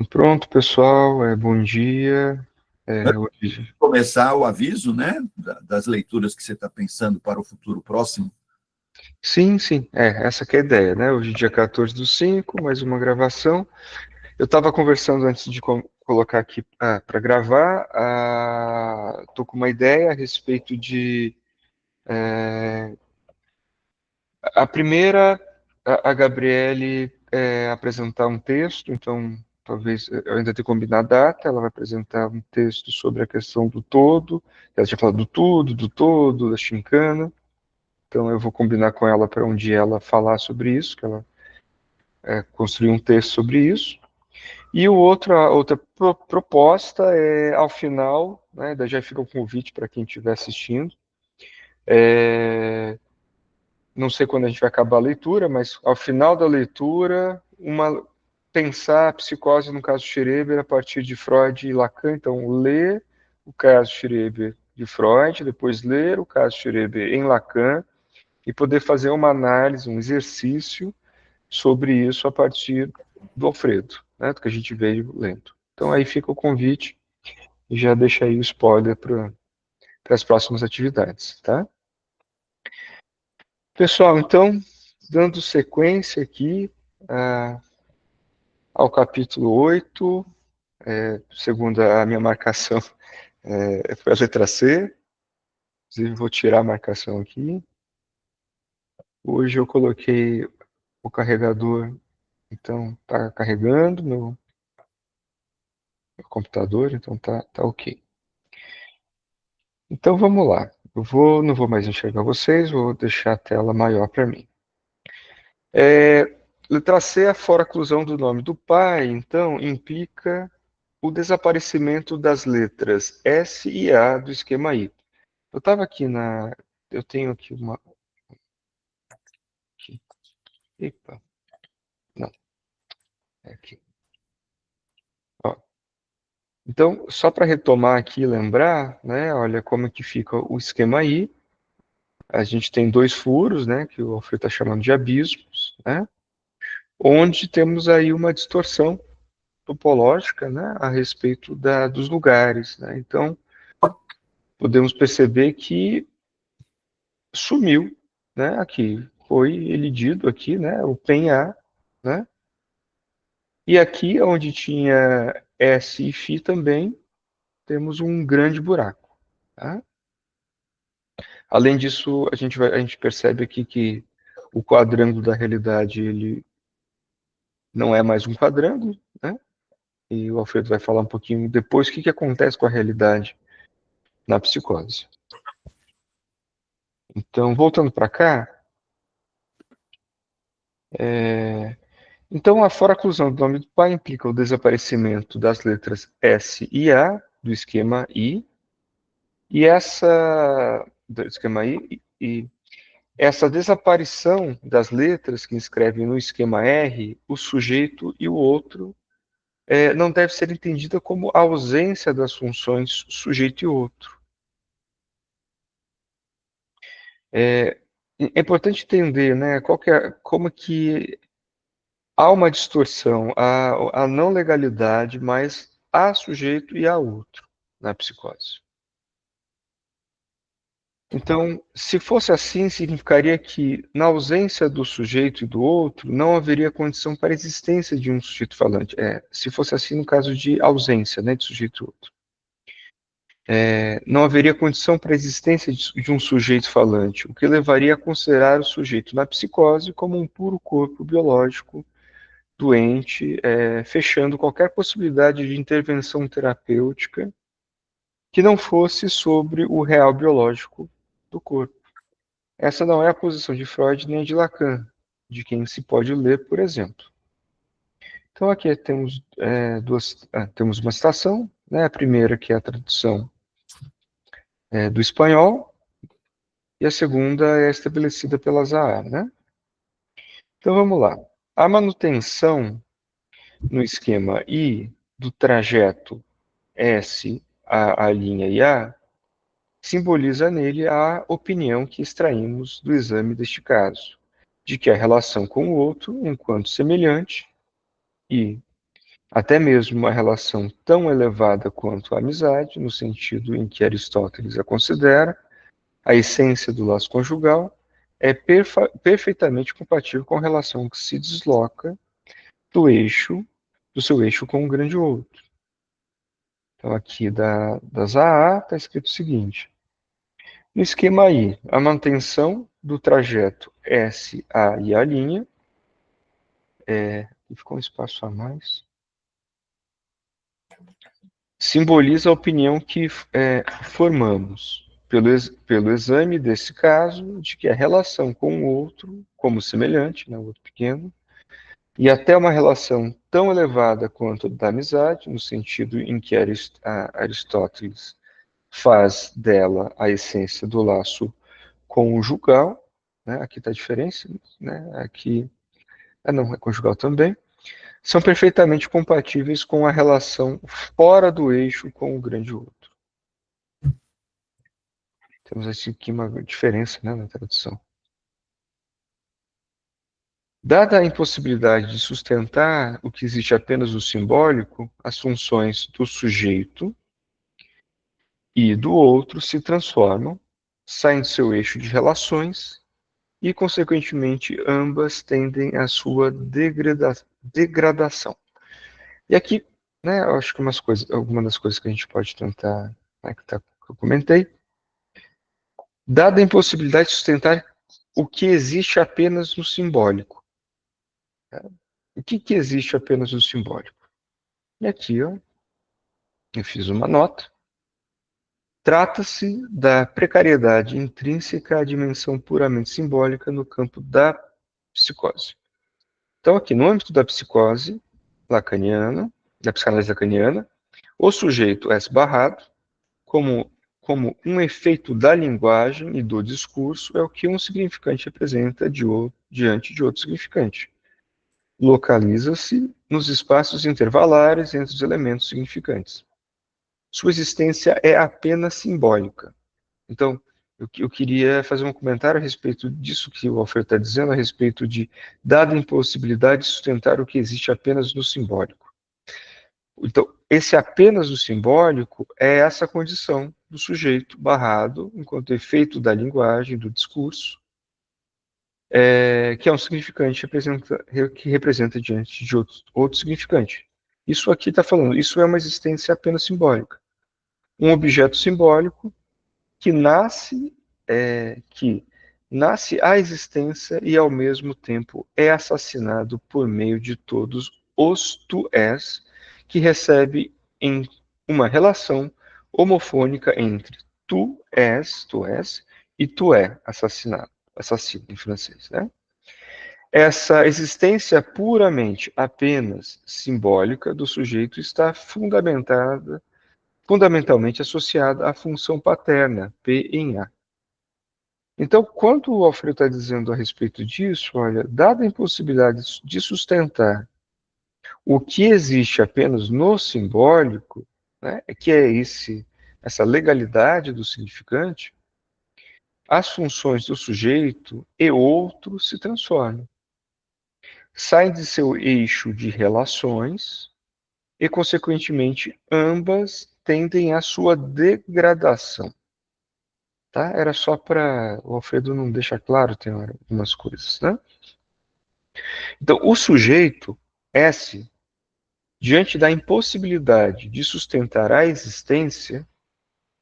Pronto, pessoal, bom dia. Antes de Hoje... começar o aviso, né, das leituras que você está pensando para o futuro próximo. Sim, sim, essa que é a ideia, né? Hoje, dia 14/5, mais uma gravação. Eu estava conversando antes de colocar aqui para gravar, estou com uma ideia a respeito de... A primeira, a Gabriele apresentar um texto, então talvez eu ainda tenho que combinar a data, ela vai apresentar um texto sobre a questão do todo, ela tinha falado do tudo, do todo, da chincana. Então eu vou combinar com ela para um dia ela falar sobre isso, que ela construir um texto sobre isso. E a outra proposta é ao final, né, daí já fica o convite para quem estiver assistindo. Não sei quando a gente vai acabar a leitura, mas ao final da leitura, pensar a psicose no caso Schreber a partir de Freud e Lacan. Então, ler o caso Schreber de Freud, depois ler o caso Schreber em Lacan e poder fazer uma análise, um exercício sobre isso a partir do Alfredo, né, do que a gente veio lendo. Então aí fica o convite e já deixa aí o spoiler para as próximas atividades, tá? Pessoal, então, dando sequência aqui ao capítulo 8, segundo a minha marcação, foi a letra C, inclusive vou tirar a marcação aqui. Hoje eu coloquei o carregador, então está carregando meu computador, então tá ok. Então vamos lá. Não vou mais enxergar vocês, vou deixar a tela maior para mim. Letra C, a fora-oclusão do nome do pai, então, implica o desaparecimento das letras S e A do esquema I. Eu estava aqui na... Eu tenho aqui uma... Aqui. Epa, não, é aqui. Ó. Então, só para retomar aqui e lembrar, né, olha como que fica o esquema I. A gente tem dois furos, né, que o Alfredo está chamando de abismos, né, onde temos aí uma distorção topológica, né, a respeito dos lugares, né. Então, podemos perceber que sumiu, né, aqui, foi elidido aqui, né, o PEN-A, né, e aqui onde tinha S e Φ também, temos um grande buraco, tá? Além disso, a gente percebe aqui que o quadrângulo da realidade, ele não é mais um quadrângulo, né, e o Alfredo vai falar um pouquinho depois o que acontece com a realidade na psicose. Então, voltando para cá, então a fora-oclusão do nome do pai implica o desaparecimento das letras S e A do esquema I, e do esquema I, e essa desaparição das letras que inscrevem no esquema R, o sujeito e o outro, não deve ser entendida como a ausência das funções sujeito e outro. É importante entender, né, como que há uma distorção, a não legalidade, mas há sujeito e há outro na psicose. Então, se fosse assim, significaria que, na ausência do sujeito e do outro, não haveria condição para a existência de um sujeito falante. Se fosse assim no caso de ausência, né, de sujeito e outro. Não haveria condição para a existência de um sujeito falante, o que levaria a considerar o sujeito na psicose como um puro corpo biológico doente, fechando qualquer possibilidade de intervenção terapêutica que não fosse sobre o real biológico do corpo. Essa não é a posição de Freud nem de Lacan, de quem se pode ler, por exemplo. Então aqui temos temos uma citação, né, a primeira que é a tradução do espanhol, e a segunda é estabelecida pela Zahar, né? Então vamos lá. A manutenção no esquema I do trajeto S a linha IA simboliza nele a opinião que extraímos do exame deste caso, de que a relação com o outro, enquanto semelhante, e até mesmo uma relação tão elevada quanto a amizade, no sentido em que Aristóteles a considera, a essência do laço conjugal é perfeitamente compatível com a relação que se desloca do seu eixo com o grande outro. Então, aqui das AA está escrito o seguinte: no esquema I, a manutenção do trajeto S, A e A', e ficou um espaço a mais, simboliza a opinião que formamos pelo exame desse caso, de que a relação com o outro, como semelhante, né, o outro pequeno, e até uma relação tão elevada quanto a da amizade, no sentido em que Aristóteles faz dela a essência do laço conjugal, né? Aqui está a diferença, né? Aqui, não, é conjugal também, são perfeitamente compatíveis com a relação fora do eixo com o grande outro. Temos aqui uma diferença, né, na tradução. Dada a impossibilidade de sustentar o que existe apenas no simbólico, as funções do sujeito e do outro se transformam, saem do seu eixo de relações e, consequentemente, ambas tendem à sua degradação. E aqui, né, eu acho que algumas das coisas que a gente pode tentar, né, que eu comentei, dada a impossibilidade de sustentar o que existe apenas no simbólico. Tá? O que existe apenas no simbólico? E aqui, ó, eu fiz uma nota. Trata-se da precariedade intrínseca à dimensão puramente simbólica no campo da psicose. Então, aqui, no âmbito da psicose lacaniana, da psicanálise lacaniana, o sujeito é esbarrado como um efeito da linguagem e do discurso é o que um significante representa diante de outro significante. Localiza-se nos espaços intervalares entre os elementos significantes. Sua existência é apenas simbólica. Então, eu queria fazer um comentário a respeito disso que o Alfredo está dizendo, a respeito de dada a impossibilidade de sustentar o que existe apenas no simbólico. Então, esse apenas no simbólico é essa condição do sujeito barrado, enquanto efeito da linguagem, do discurso, que é um significante que representa diante de outro significante. Isso aqui está falando, isso é uma existência apenas simbólica. Um objeto simbólico que nasce à existência e, ao mesmo tempo, é assassinado por meio de todos os tu-és, que recebe em uma relação homofônica entre tu és, e tu é, assassinado, assassino em francês, né? Essa existência puramente apenas simbólica do sujeito está fundamentalmente associada à função paterna, P em A. Então, quando o Alfredo está dizendo a respeito disso, olha, dada a impossibilidade de sustentar o que existe apenas no simbólico, né, que é essa legalidade do significante, as funções do sujeito e outro se transformam. Saem de seu eixo de relações e, consequentemente, ambas tendem à sua degradação. Tá? Era só para o Alfredo não deixar claro, tem algumas coisas, né? Então, o sujeito, S, diante da impossibilidade de sustentar a existência,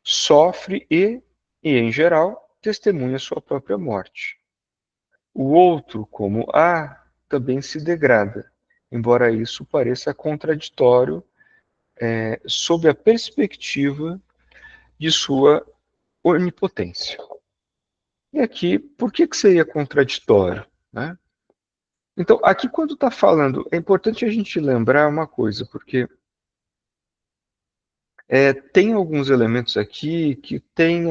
sofre e em geral, testemunha sua própria morte. O outro, como A, também se degrada, embora isso pareça contraditório sob a perspectiva de sua onipotência. E aqui, por que seria contraditório? Né? Então, aqui quando está falando, é importante a gente lembrar uma coisa, porque tem alguns elementos aqui que tem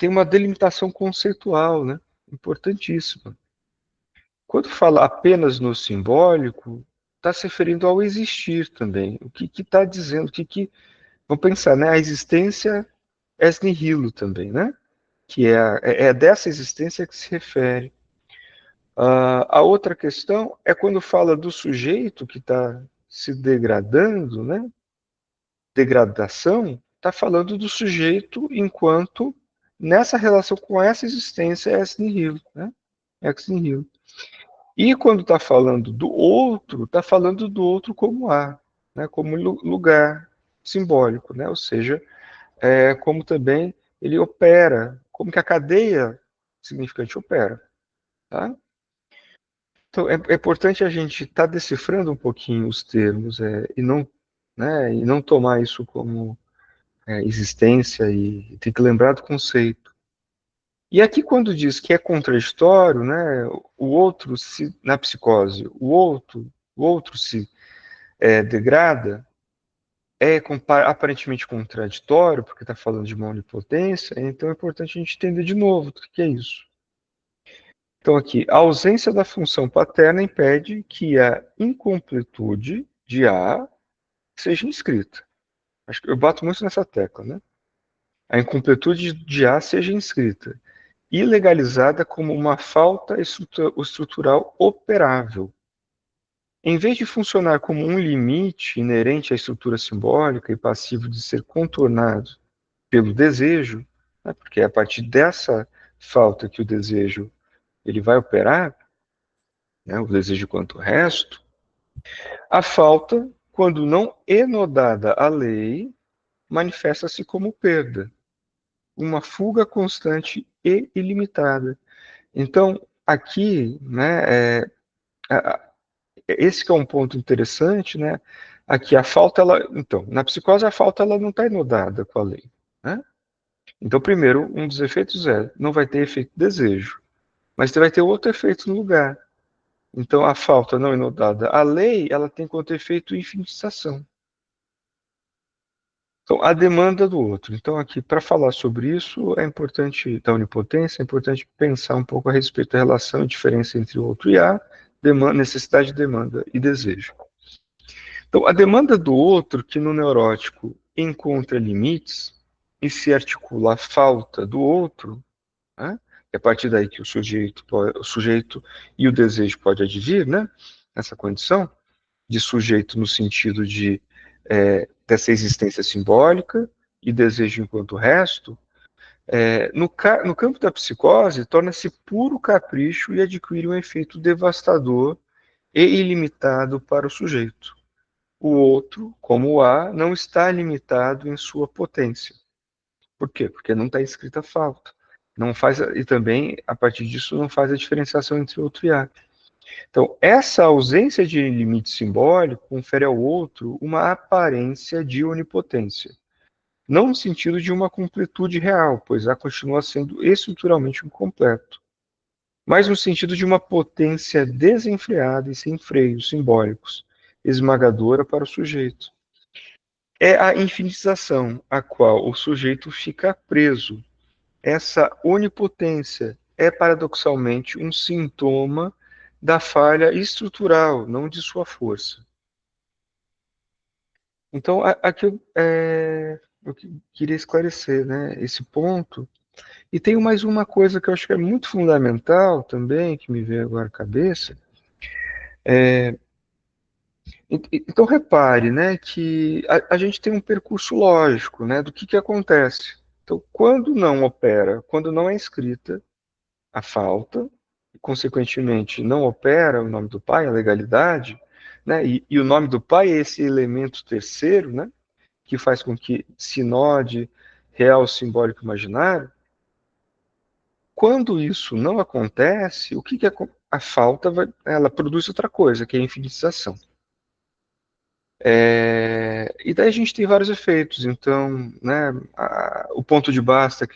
uma delimitação conceitual, né? Importantíssima. Quando fala apenas no simbólico, está se referindo ao existir também. O que está dizendo? Vamos pensar, né? A existência ex nihilo também, né? Que é dessa existência que se refere A outra questão é quando fala do sujeito que está se degradando, né? Degradação, está falando do sujeito enquanto nessa relação com essa existência ex nihilo, né? Ex nihilo. E quando está falando do outro, está falando do outro como A, né? Como lugar simbólico, né? Ou seja, como também ele opera, como que a cadeia significante opera, tá? Então, é importante a gente estar decifrando um pouquinho os termos e não tomar isso como existência e tem que lembrar do conceito. E aqui quando diz que é contraditório, né, o outro se na psicose, o outro se degrada, aparentemente contraditório, porque está falando de uma onipotência, então é importante a gente entender de novo o que é isso. Então, aqui, a ausência da função paterna impede que a incompletude de A seja inscrita. Acho que eu bato muito nessa tecla, né? A incompletude de A seja inscrita e legalizada como uma falta estrutural operável. Em vez de funcionar como um limite inerente à estrutura simbólica e passivo de ser contornado pelo desejo, né? Porque é a partir dessa falta que o desejo ele vai operar, né? O desejo quanto o resto. A falta, quando não enodada à lei, manifesta-se como perda, uma fuga constante e ilimitada. Então, aqui, né, esse que é um ponto interessante, né? Aqui a falta, então, na psicose a falta ela não está enodada com a lei, né? Então, primeiro, um dos efeitos não vai ter efeito desejo, mas você vai ter outro efeito no lugar. Então, a falta não enodada à lei, ela tem quanto efeito infinitização. Então, a demanda do outro. Então, aqui, para falar sobre isso, é importante, da onipotência, é importante pensar um pouco a respeito da relação e diferença entre o outro e a necessidade, demanda e desejo. Então, a demanda do outro, que no neurótico encontra limites e se articula à falta do outro, né? É a partir daí que o sujeito e o desejo pode advir, né? Essa condição de sujeito no sentido dessa existência simbólica e desejo enquanto resto, no campo da psicose, torna-se puro capricho e adquire um efeito devastador e ilimitado para o sujeito. O outro, como o A, não está limitado em sua potência. Por quê? Porque não está escrita a falta. Não faz, e também, a partir disso, não faz a diferenciação entre outro e A. Então, essa ausência de limite simbólico confere ao outro uma aparência de onipotência. Não no sentido de uma completude real, pois A continua sendo estruturalmente incompleto, mas no sentido de uma potência desenfreada e sem freios simbólicos, esmagadora para o sujeito. É a infinitização a qual o sujeito fica preso. Essa onipotência é paradoxalmente um sintoma da falha estrutural, não de sua força. Então, aqui eu queria esclarecer, né, esse ponto. E tem mais uma coisa que eu acho que é muito fundamental também, que me veio agora à cabeça. Então, repare, né, que a gente tem um percurso lógico, né, do que acontece. Então, quando não opera, quando não é escrita a falta, e, consequentemente, não opera o nome do pai, a legalidade, né, e o nome do pai é esse elemento terceiro, né, que faz com que sinode real, simbólico, imaginário. Quando isso não acontece, o que a falta ela produz outra coisa, que é a infinitização. E daí a gente tem vários efeitos. Então, né, o ponto de basta,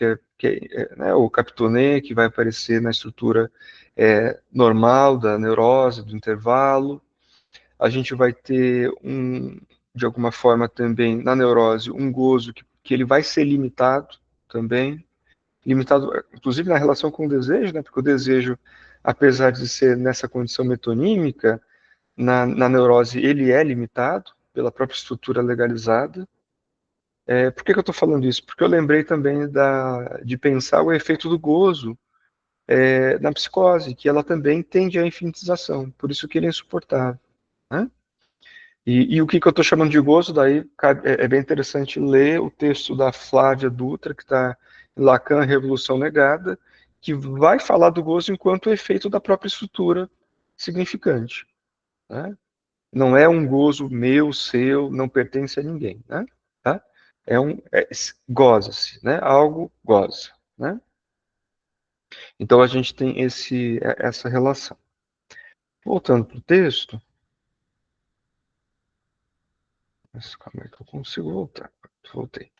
né, o captonê, que vai aparecer na estrutura normal da neurose, do intervalo. A gente vai ter, de alguma forma também, na neurose, um gozo que ele vai ser limitado também. Limitado, inclusive, na relação com o desejo, né, porque o desejo, apesar de ser nessa condição metonímica, na neurose ele é limitado pela própria estrutura legalizada. Por que eu estou falando isso? Porque eu lembrei também de pensar o efeito do gozo na psicose, que ela também tende à infinitização, por isso que ele é insuportável, né? E o que eu estou chamando de gozo, daí é bem interessante ler o texto da Flávia Dutra, que está em Lacan, Revolução Negada, que vai falar do gozo enquanto efeito da própria estrutura significante, né? Não é um gozo meu, seu, não pertence a ninguém, né? Tá? Goza-se, né? Algo goza, né? Então a gente tem essa relação. Voltando para o texto, mas calma aí que eu consigo voltar. Voltei.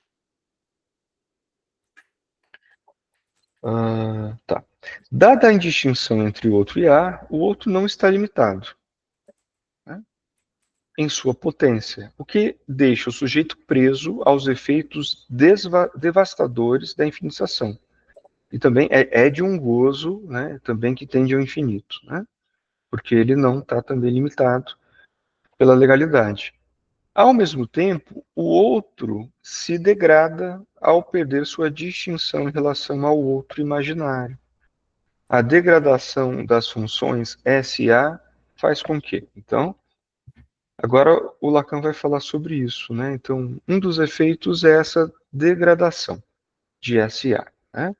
Tá. Dada a indistinção entre o outro e A, o outro não está limitado, né, em sua potência, o que deixa o sujeito preso aos efeitos devastadores da infinização. E também é de um gozo, né, também que tende ao infinito, né, porque ele não está também limitado pela legalidade. Ao mesmo tempo, o outro se degrada ao perder sua distinção em relação ao outro imaginário. A degradação das funções SA faz com que. Então, agora o Lacan vai falar sobre isso, né? Então, um dos efeitos é essa degradação de SA, né?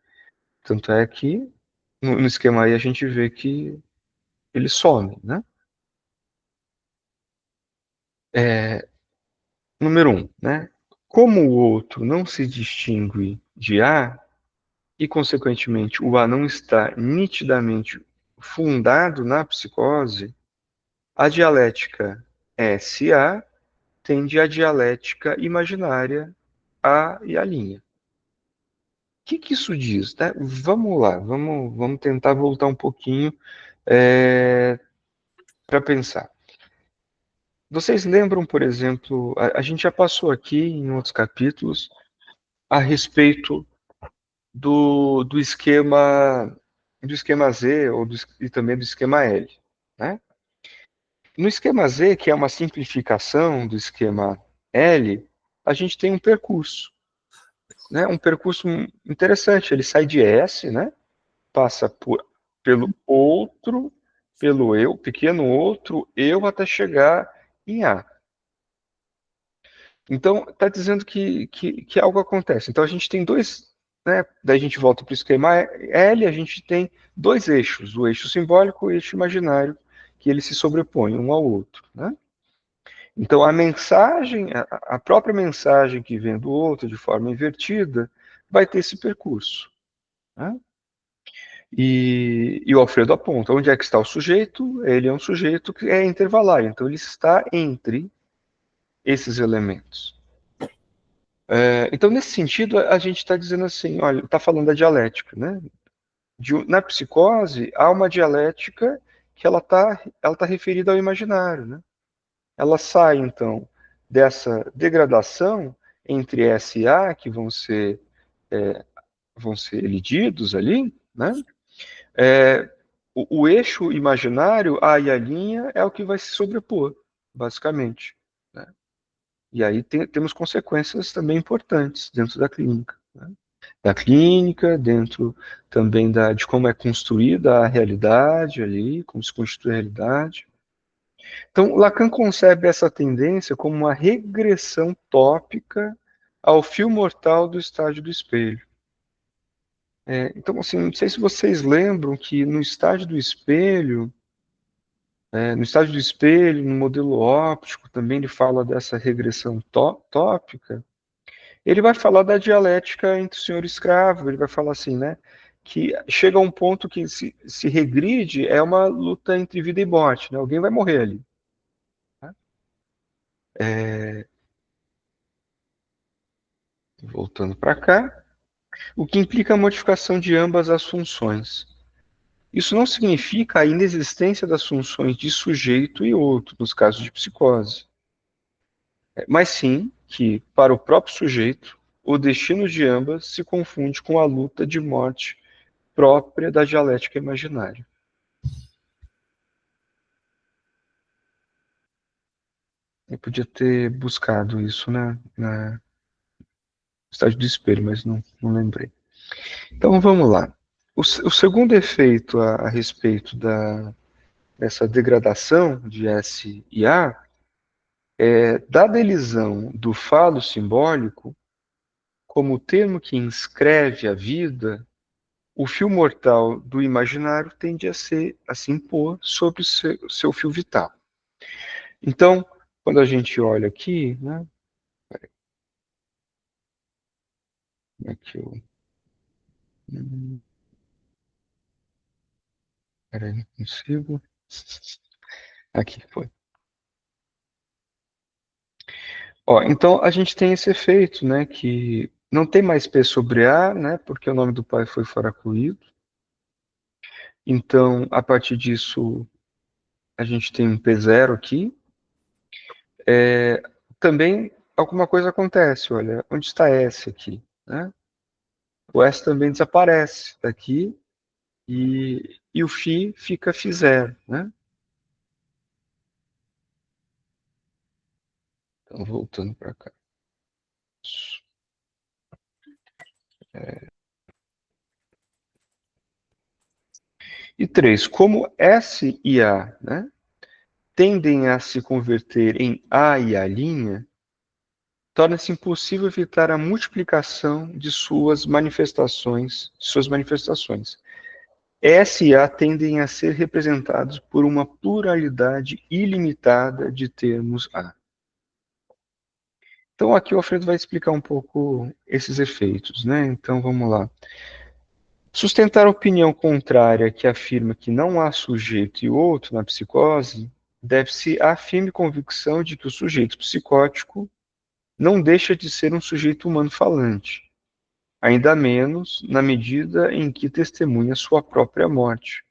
Tanto é que no esquema aí a gente vê que ele some, né? Número um, né? Como o outro não se distingue de A, e consequentemente o A não está nitidamente fundado na psicose, a dialética SA tende à dialética imaginária A e a linha. O que isso diz, né? Vamos lá, vamos tentar voltar um pouquinho para pensar. Vocês lembram, por exemplo, a gente já passou aqui em outros capítulos a respeito do esquema Z e também do esquema L, né? No esquema Z, que é uma simplificação do esquema L, a gente tem um percurso, né? Um percurso interessante. Ele sai de S, né? Passa pelo outro, pelo eu, pequeno outro, eu, até chegar em A. Então, está dizendo que algo acontece. Então, a gente tem dois, né? Daí a gente volta para o esquema L, a gente tem dois eixos, o eixo simbólico e o eixo imaginário, que eles se sobrepõem um ao outro, né? Então, a mensagem, a própria mensagem que vem do outro de forma invertida, vai ter esse percurso, né? E o Alfredo aponta, onde é que está o sujeito? Ele é um sujeito que é intervalar, então ele está entre esses elementos. Então, nesse sentido, a gente está dizendo assim, olha, está falando da dialética, né? Na psicose, há uma dialética que ela tá referida ao imaginário, né? Ela sai, então, dessa degradação entre S e A, que vão ser elididos ali, né? O eixo imaginário, A e a linha, é o que vai se sobrepor, basicamente, né? E aí temos consequências também importantes dentro da clínica, né? Da clínica, dentro também de como é construída a realidade ali, como se constitui a realidade. Então, Lacan concebe essa tendência como uma regressão tópica ao fio mortal do estágio do espelho. Então, assim, não sei se vocês lembram que no estágio do espelho, no modelo óptico, também ele fala dessa regressão tópica. Ele vai falar da dialética entre o senhor e o escravo, ele vai falar assim, né, que chega a um ponto que se regride, é uma luta entre vida e morte, né, alguém vai morrer ali, né? Voltando para cá, o que implica a modificação de ambas as funções. Isso não significa a inexistência das funções de sujeito e outro, nos casos de psicose, mas sim que, para o próprio sujeito, o destino de ambas se confunde com a luta de morte própria da dialética imaginária. Eu podia ter buscado isso no estágio do espelho, mas não lembrei. Então vamos lá. O segundo efeito a respeito dessa degradação de S e A é, dada a elisão do falo simbólico, como o termo que inscreve a vida, o fio mortal do imaginário tende a se impor sobre o seu fio vital. Então, quando a gente olha aqui, né? Aqui eu. Peraí, não consigo. Aqui foi. Ó, então a gente tem esse efeito, né? Que não tem mais P sobre A, né? Porque o nome do pai foi faracuído. Então, a partir disso, a gente tem um P0 aqui. Também alguma coisa acontece, olha, onde está S aqui, né? O S também desaparece daqui e o Φ fica Φ0, né? Então, voltando para cá. E 3, como S e A, né, tendem a se converter em A e A', torna-se impossível evitar a multiplicação de suas manifestações. S e A tendem a ser representados por uma pluralidade ilimitada de termos A. Então aqui o Alfredo vai explicar um pouco esses efeitos, né? Então vamos lá. Sustentar a opinião contrária que afirma que não há sujeito e outro na psicose deve-se à firme convicção de que o sujeito psicótico não deixa de ser um sujeito humano falante, ainda menos na medida em que testemunha sua própria morte,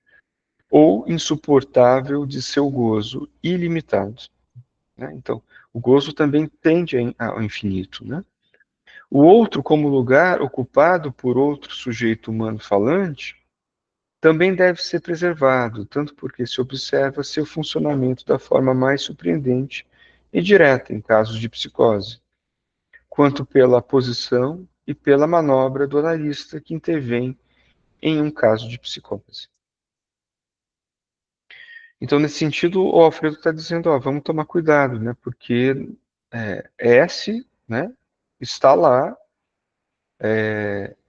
ou insuportável de seu gozo ilimitado, né? Então, o gozo também tende ao infinito, né? O outro, como lugar ocupado por outro sujeito humano falante, também deve ser preservado, tanto porque se observa seu funcionamento da forma mais surpreendente e direta em casos de psicose, quanto pela posição e pela manobra do analista que intervém em um caso de psicose. Então, nesse sentido, o Alfredo está dizendo, ó, vamos tomar cuidado, né? Porque S, né, está lá.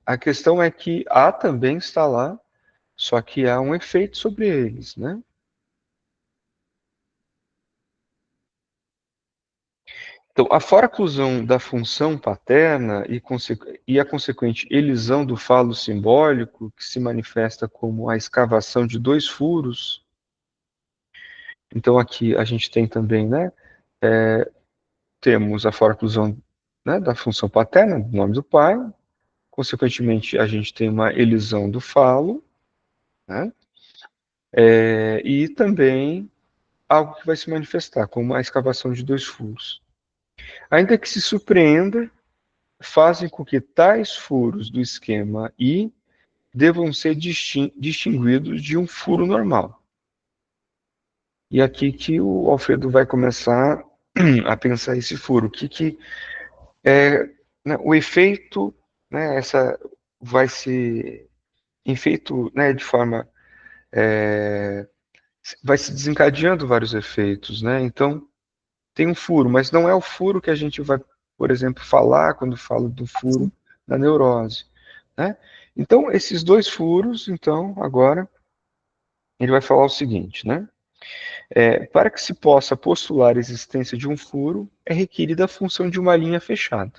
A questão é que A também está lá, só que há um efeito sobre eles, né? Então, a foraclusão da função paterna e a consequente elisão do falo simbólico, que se manifesta como a escavação de dois furos. Então, aqui a gente tem também, né? Temos a foraclusão, né, da função paterna, do nome do pai. Consequentemente, a gente tem uma elisão do falo, né? E também algo que vai se manifestar como a escavação de dois furos. Ainda que se surpreenda, fazem com que tais furos do esquema I devam ser distinguidos de um furo normal. E aqui que o Alfredo vai começar a pensar esse furo. O que é, né, o efeito, né, essa vai ser efeito, né, de forma vai se desencadeando vários efeitos, né? Então tem um furo, mas não é o furo que a gente vai, por exemplo, falar quando fala do furo da neurose, né? Então esses dois furos, então agora ele vai falar o seguinte, né? Para que se possa postular a existência de um furo, é requerida a função de uma linha fechada,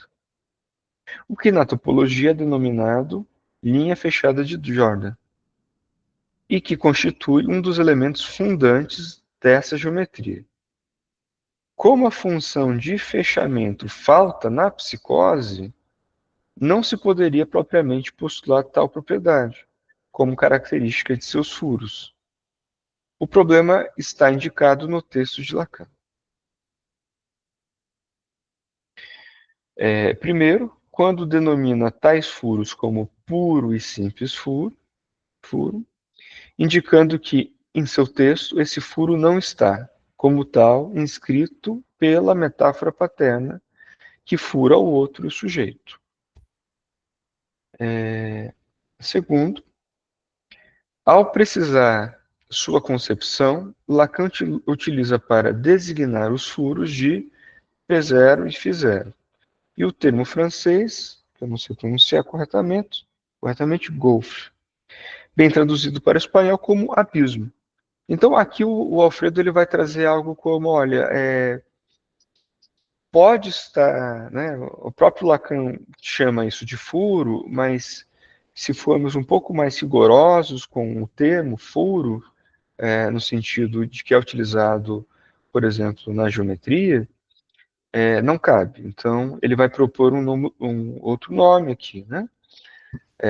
o que na topologia é denominado linha fechada de Jordan, e que constitui um dos elementos fundantes dessa geometria. Como a função de fechamento falta na psicose, não se poderia propriamente postular tal propriedade, como característica de seus furos. O problema está indicado no texto de Lacan. Primeiro, quando denomina tais furos como puro e simples furo, indicando que, em seu texto, esse furo não está, como tal, inscrito pela metáfora paterna, que fura o outro sujeito. Segundo, Ao precisar sua concepção, Lacan utiliza para designar os furos de P0 e φ0. E o termo francês, que eu não sei pronunciar corretamente, gouffre, bem traduzido para o espanhol como abismo. Então aqui o Alfredo ele vai trazer algo como, olha, pode estar, né, o próprio Lacan chama isso de furo, mas se formos um pouco mais rigorosos com o termo furo, no sentido de que é utilizado, por exemplo, na geometria, não cabe. Então, ele vai propor um outro nome aqui, né,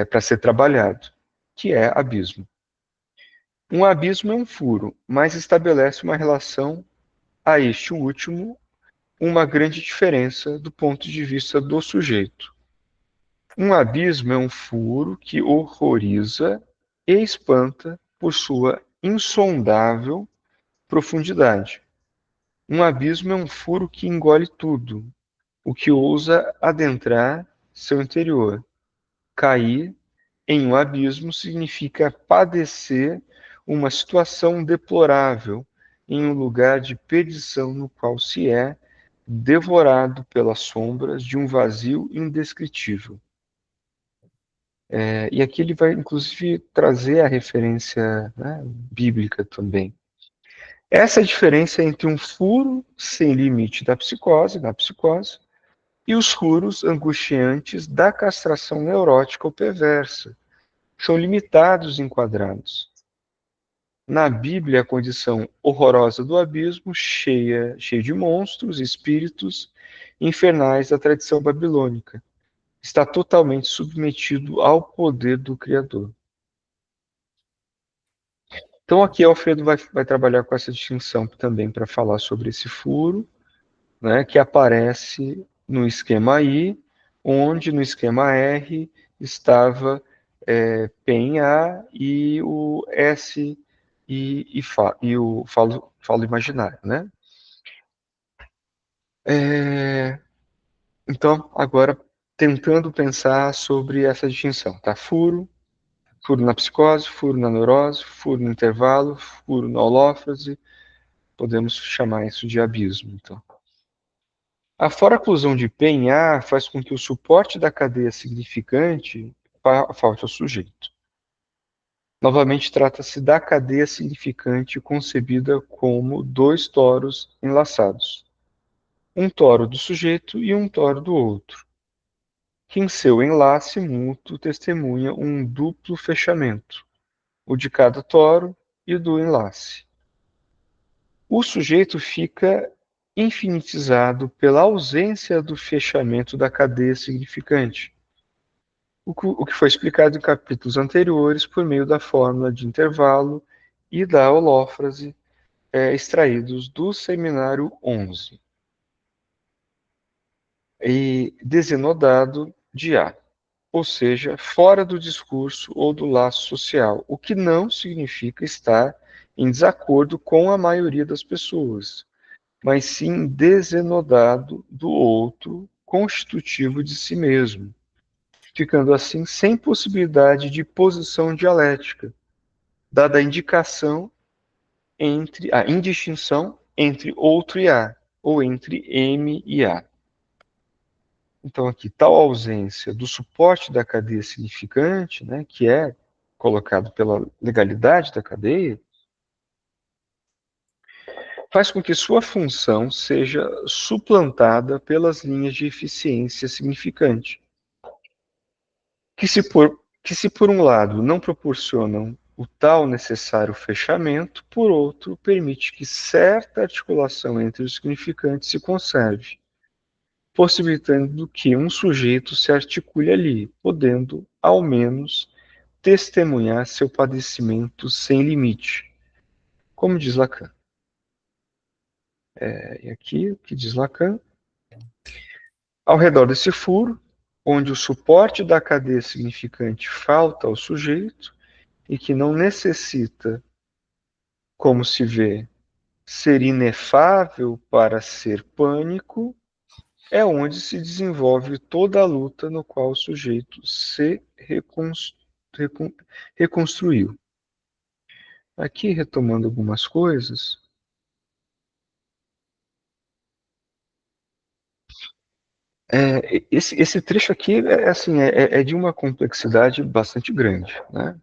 para ser trabalhado, que é abismo. Um abismo é um furo, mas estabelece uma relação a este último, uma grande diferença do ponto de vista do sujeito. Um abismo é um furo que horroriza e espanta por sua insondável profundidade. Um abismo é um furo que engole tudo, o que ousa adentrar seu interior. Cair em um abismo significa padecer uma situação deplorável em um lugar de perdição no qual se é devorado pelas sombras de um vazio indescritível. E aqui ele vai, inclusive, trazer a referência, né, bíblica também. Essa é a diferença entre um furo sem limite da psicose, e os furos angustiantes da castração neurótica ou perversa. São limitados e enquadrados. Na Bíblia, a condição horrorosa do abismo, cheia de monstros, espíritos infernais da tradição babilônica, está totalmente submetido ao poder do Criador. Então aqui Alfredo vai trabalhar com essa distinção também para falar sobre esse furo, né, que aparece no esquema I, onde no esquema R estava P em A e o S e o falo imaginário, né? Então, agora tentando pensar sobre essa distinção, tá? Furo na psicose, furo na neurose, furo no intervalo, furo na holófrase, podemos chamar isso de abismo, então. A fora-oclusão de P em A faz com que o suporte da cadeia significante falte ao sujeito. Novamente, trata-se da cadeia significante concebida como dois toros enlaçados, um toro do sujeito e um toro do outro, que em seu enlace mútuo testemunha um duplo fechamento, o de cada toro e o do enlace. O sujeito fica infinitizado pela ausência do fechamento da cadeia significante, o que foi explicado em capítulos anteriores por meio da fórmula de intervalo e da holófrase extraídos do seminário 11, e desenodado de A, ou seja, fora do discurso ou do laço social, o que não significa estar em desacordo com a maioria das pessoas, mas sim desenodado do outro, constitutivo de si mesmo, ficando assim sem possibilidade de posição dialética, dada a indistinção entre outro e A, ou entre M e A. Então aqui, tal ausência do suporte da cadeia significante, né, que é colocado pela legalidade da cadeia, faz com que sua função seja suplantada pelas linhas de eficiência significante, que se por um lado não proporcionam o tal necessário fechamento, por outro, permite que certa articulação entre os significantes se conserve, possibilitando que um sujeito se articule ali, podendo, ao menos, testemunhar seu padecimento sem limite, como diz Lacan. E aqui, o que diz Lacan? Ao redor desse furo, onde o suporte da cadeia significante falta ao sujeito e que não necessita, como se vê, ser inefável para ser pânico, é onde se desenvolve toda a luta no qual o sujeito se reconstruiu. Aqui, retomando algumas coisas. Esse trecho aqui assim, é de uma complexidade bastante grande, né?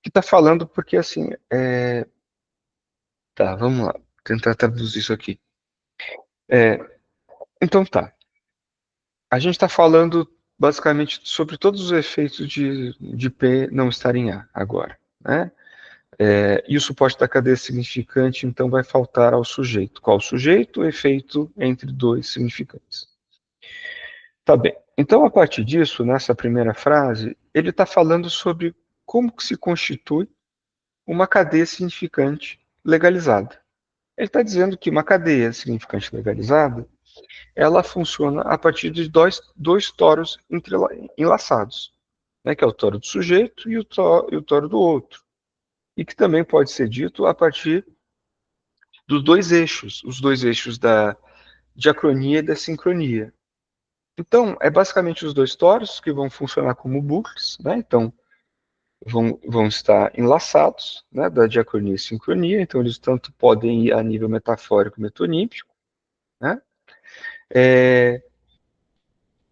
Que está falando porque, assim, tá, vamos lá, tentar traduzir isso aqui. É, então tá, a gente está falando basicamente sobre todos os efeitos de P não estar em A agora, né? E o suporte da cadeia significante, então, vai faltar ao sujeito. Qual sujeito? O efeito entre dois significantes. Tá bem. Então, a partir disso, nessa primeira frase, ele está falando sobre como que se constitui uma cadeia significante legalizada. Ele está dizendo que uma cadeia significante legalizada, ela funciona a partir de dois toros enlaçados, né, que é o toro do sujeito e o toro do outro. E que também pode ser dito a partir dos dois eixos, os dois eixos da diacronia e da sincronia. Então, é basicamente os dois toros que vão funcionar como bucles, né? Então, vão estar enlaçados, né, da diacronia e sincronia, então eles tanto podem ir a nível metafórico metonímico, né? É,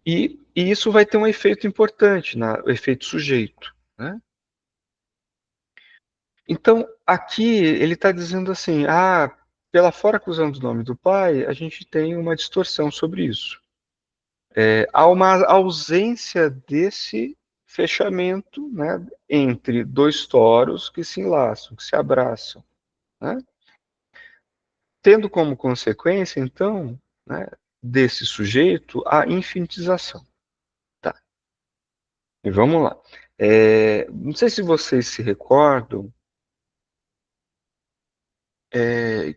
e isso vai ter um efeito importante, o efeito sujeito, né? Então, aqui ele está dizendo assim, pela fora acusando do nome do pai, a gente tem uma distorção sobre isso. Há uma ausência desse fechamento, né, entre dois toros que se enlaçam, que se abraçam, né? Tendo como consequência, então, né, desse sujeito a infinitização. Tá. E vamos lá. Não sei se vocês se recordam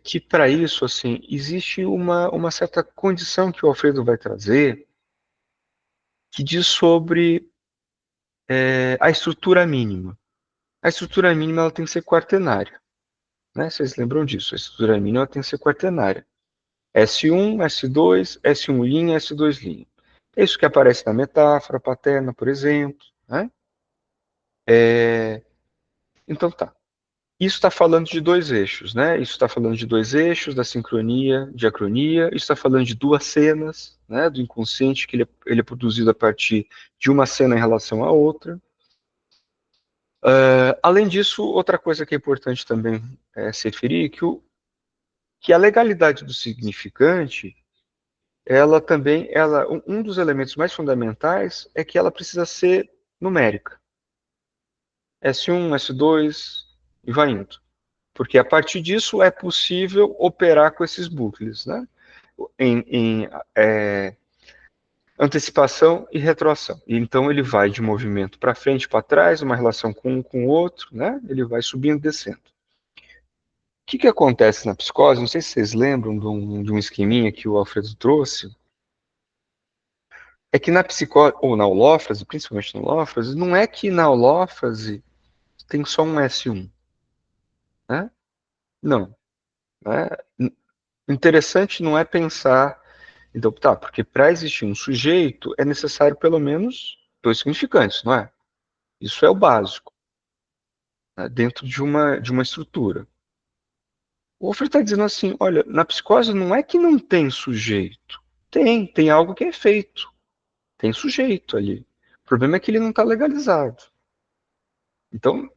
que para isso, assim, existe uma certa condição que o Alfredo vai trazer que diz sobre a estrutura mínima. A estrutura mínima ela tem que ser quaternária, né? Vocês lembram disso? A estrutura mínima ela tem que ser quaternária. S1, S2, S1 linha, S2 linha. É isso que aparece na metáfora paterna, por exemplo, né? Então tá. Isso está falando de dois eixos, né? Isso está falando de dois eixos, da sincronia, diacronia. Isso está falando de duas cenas, né? Do inconsciente, que ele é produzido a partir de uma cena em relação à outra. Além disso, outra coisa que é importante também se referir, que a legalidade do significante, ela também, um dos elementos mais fundamentais é que ela precisa ser numérica. S1, S2 e vai indo. Porque a partir disso é possível operar com esses bucles, né? Em antecipação e retroação. E então ele vai de movimento para frente, para trás, uma relação com um com o outro, né? Ele vai subindo e descendo. O que acontece na psicose? Não sei se vocês lembram de um esqueminha que o Alfredo trouxe. É que na psicose, ou na holófrase, principalmente na holófrase, não é que na holófrase tem só um S1, né? Não. Né? Interessante não é pensar. Então, tá, porque para existir um sujeito é necessário pelo menos dois significantes, não é? Isso é o básico, né? Dentro de uma estrutura. O Wolfram está dizendo assim: olha, na psicose não é que não tem sujeito. Tem algo que é feito. Tem sujeito ali. O problema é que ele não está legalizado. Então,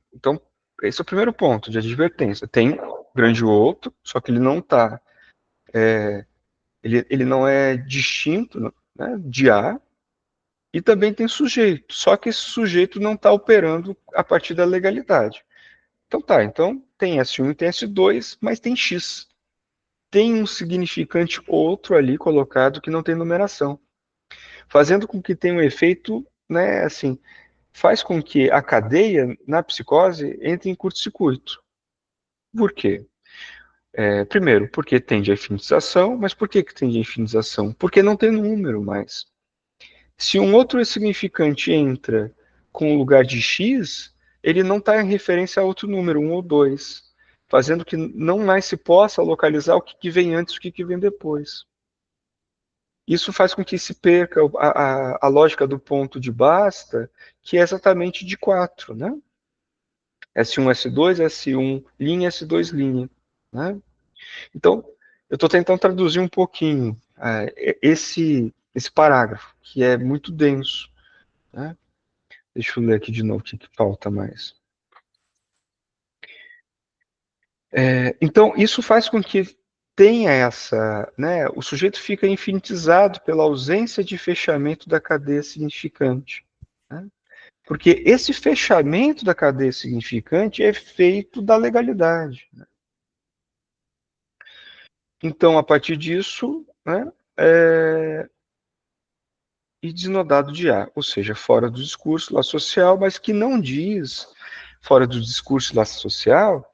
esse é o primeiro ponto de advertência. Tem grande outro, só que ele não está. Ele não é distinto, né, de A, e também tem sujeito. Só que esse sujeito não está operando a partir da legalidade. Então tá, então tem S1 e tem S2, mas tem X. Tem um significante outro ali colocado que não tem numeração, fazendo com que tenha um efeito, né, assim, faz com que a cadeia na psicose entre em curto-circuito. Por quê? Primeiro, porque tende à infinização, mas por que tende à infinização? Porque não tem número mais. Se um outro significante entra com o lugar de x, ele não está em referência a outro número, 1 ou 2, fazendo que não mais se possa localizar o que vem antes e o que vem depois. Isso faz com que se perca a lógica do ponto de basta, que é exatamente de 4, né? S1, S2, S1 linha, S2 linha. Né? Então, eu estou tentando traduzir um pouquinho esse parágrafo, que é muito denso. Né? Deixa eu ler aqui de novo o que falta mais. Então, isso faz com que tenha essa, né, o sujeito fica infinitizado pela ausência de fechamento da cadeia significante. Né? Porque esse fechamento da cadeia significante é feito da legalidade. Né? Então, a partir disso, né, e desnodado de A, ou seja, fora do discurso lá social, mas que não diz, fora do discurso lá social,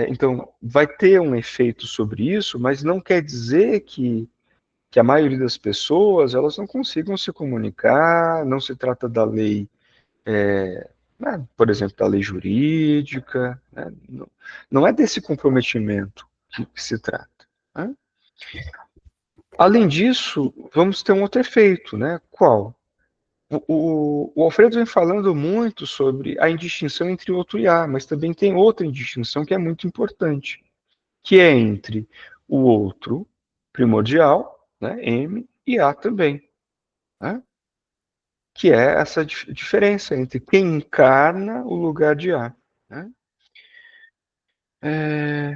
então vai ter um efeito sobre isso, mas não quer dizer que a maioria das pessoas elas não consigam se comunicar, não se trata da lei, né, por exemplo, da lei jurídica, né, não é desse comprometimento que se trata. Né? Além disso, vamos ter um outro efeito, né? Qual? O Alfredo vem falando muito sobre a indistinção entre outro e A, mas também tem outra indistinção que é muito importante, que é entre o outro primordial, né, M, e A também. Né? Que é essa diferença entre quem encarna o lugar de A. Né? É...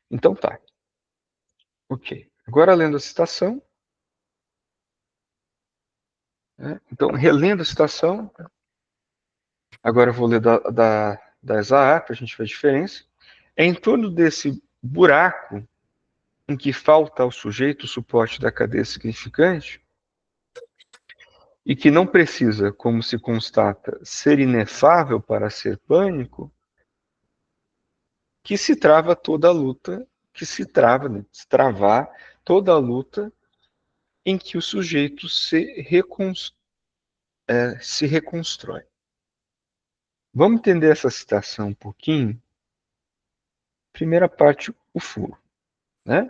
Então tá. Ok. Agora lendo a citação. Né? Então, relendo a citação. Agora eu vou ler das AA para a gente ver a diferença. É em torno desse buraco em que falta ao sujeito o suporte da cadeia significante e que não precisa, como se constata, ser inefável para ser pânico, que se trava toda a luta, que se trava, né, se travar toda a luta em que o sujeito se reconstrói. Vamos entender essa citação um pouquinho? Primeira parte, o furo. Né?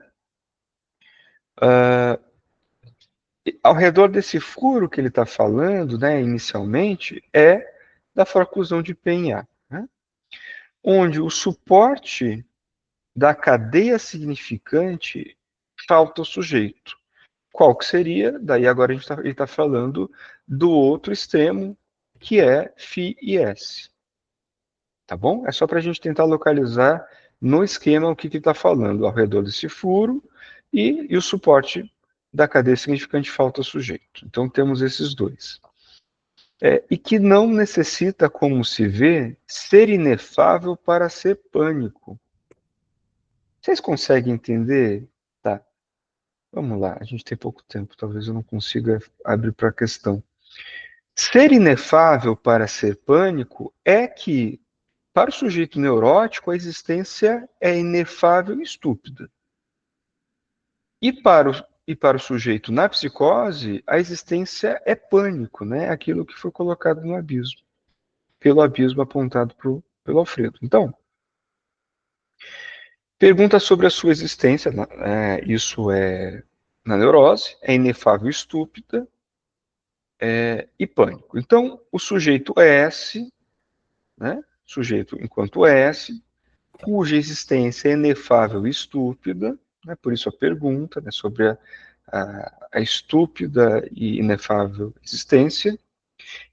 Ao redor desse furo que ele está falando, né, inicialmente, é da forclusão de P em A, né? Onde o suporte da cadeia significante falta o sujeito. Qual que seria? Daí agora ele está falando do outro extremo, que é Φ e S. Tá bom? É só para a gente tentar localizar no esquema o que ele está falando ao redor desse furo e o suporte da cadeia significante falta sujeito. Então temos esses dois. E que não necessita, como se vê, ser inefável para ser pânico. Vocês conseguem entender? Tá, vamos lá, a gente tem pouco tempo, talvez eu não consiga abrir para a questão. Ser inefável para ser pânico é que, para o sujeito neurótico, a existência é inefável e estúpida. E para o sujeito na psicose, a existência é pânico, né? Aquilo que foi colocado no abismo, pelo abismo apontado pelo Alfredo. Então, pergunta sobre a sua existência, isso é na neurose, é inefável e estúpida, e pânico. Então, o sujeito S, né? Sujeito enquanto S, cuja existência é inefável e estúpida, né? Por isso a pergunta, né, sobre a estúpida e inefável existência,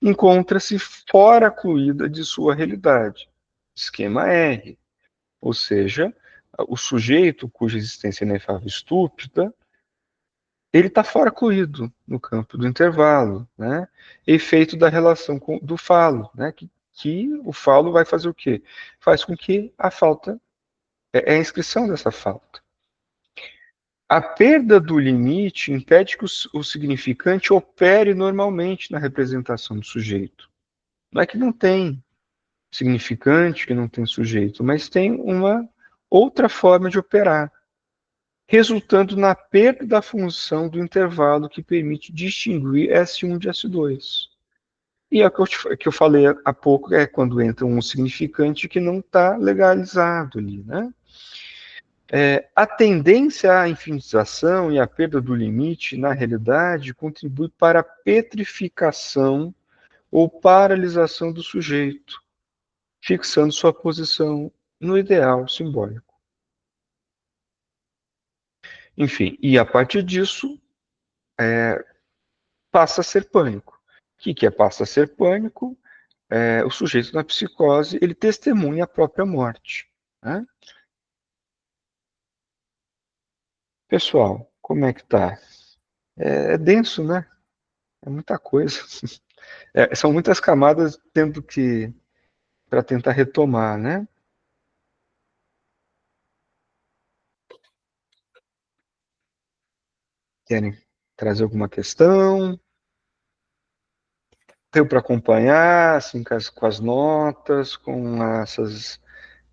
encontra-se fora cluída de sua realidade. Esquema R. Ou seja, o sujeito cuja existência é inefável e estúpida, ele está fora cluído no campo do intervalo, né? Efeito da relação do falo, né? Que o falo vai fazer o quê? Faz com que a falta, a inscrição dessa falta. A perda do limite impede que o significante opere normalmente na representação do sujeito. Não é que não tem significante, que não tem sujeito, mas tem uma outra forma de operar, resultando na perda da função do intervalo que permite distinguir S1 de S2. E é o que eu falei há pouco, é quando entra um significante que não está legalizado ali, né? A tendência à infinitização e à perda do limite, na realidade, contribui para a petrificação ou paralisação do sujeito, fixando sua posição no ideal simbólico. Enfim, e a partir disso, passa a ser pânico. O que passa a ser pânico? O sujeito na psicose, ele testemunha a própria morte. Né? Pessoal, como é que tá? É denso, né? É muita coisa. São muitas camadas tendo que para tentar retomar, né? Querem trazer alguma questão? Deu para acompanhar, assim, com as notas, com essas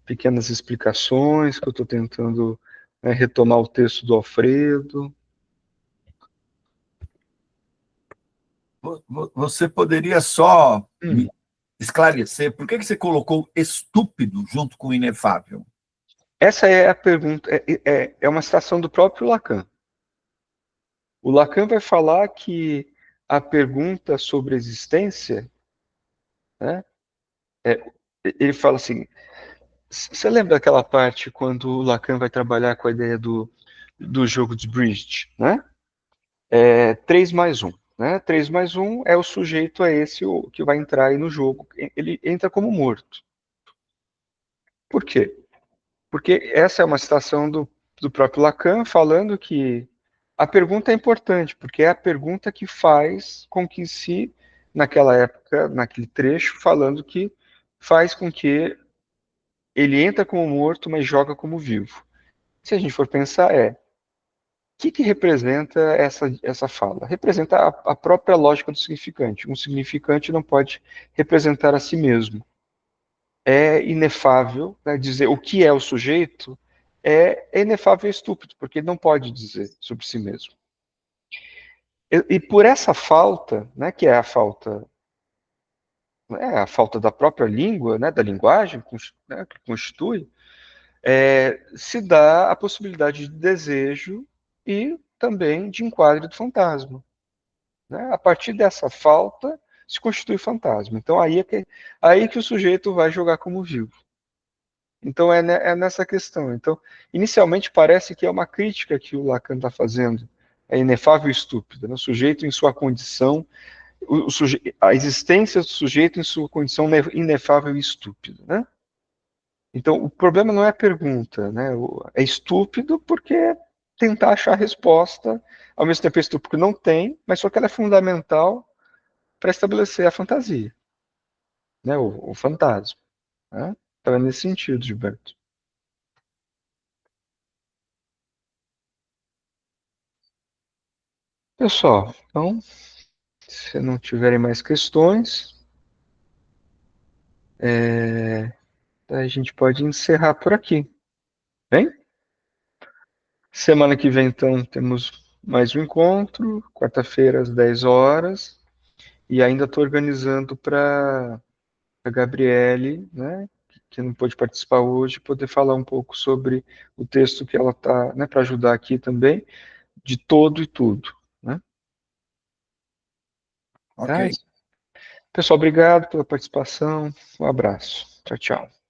pequenas explicações que eu estou tentando, né, retomar o texto do Alfredo. Você poderia só me esclarecer por que você colocou estúpido junto com inefável? Essa é a pergunta, é uma citação do próprio Lacan. O Lacan vai falar que a pergunta sobre a existência, né, ele fala assim, você lembra daquela parte quando o Lacan vai trabalhar com a ideia do jogo de bridge, né? 3 mais 1. Né? 3 mais 1 é o sujeito, é esse que vai entrar aí no jogo. Ele entra como morto. Por quê? Porque essa é uma citação do próprio Lacan falando que a pergunta é importante, porque é a pergunta que faz com que se, naquela época, naquele trecho, falando que faz com que ele entra como morto, mas joga como vivo. Se a gente for pensar, que representa essa fala? Representa a própria lógica do significante. Um significante não pode representar a si mesmo. É inefável, né, dizer o que é o sujeito é inefável e estúpido, porque ele não pode dizer sobre si mesmo. E por essa falta, né, que é a falta da própria língua, né, da linguagem, né, que constitui, se dá a possibilidade de desejo e também de enquadre do fantasma. Né? A partir dessa falta se constitui fantasma. Então aí que o sujeito vai jogar como vivo. Então é nessa questão. Então, inicialmente parece que é uma crítica que o Lacan está fazendo. É inefável e estúpido. Né? O sujeito em sua condição, a existência do sujeito em sua condição inefável e estúpida. Né? Então, o problema não é a pergunta. Né? É estúpido porque tentar achar a resposta, ao mesmo tempo é estúpido porque não tem, mas só que ela é fundamental para estabelecer a fantasia, né? O fantasma. Né? Então é nesse sentido, Gilberto. Pessoal, então, se não tiverem mais questões, a gente pode encerrar por aqui. Bem? Semana que vem, então, temos mais um encontro, quarta-feira às 10 horas, e ainda estou organizando para a Gabriele, né, que não pôde participar hoje, poder falar um pouco sobre o texto que ela está, né, para ajudar aqui também, de todo e tudo. Né? Ok. Tá? Pessoal, obrigado pela participação. Um abraço. Tchau, tchau.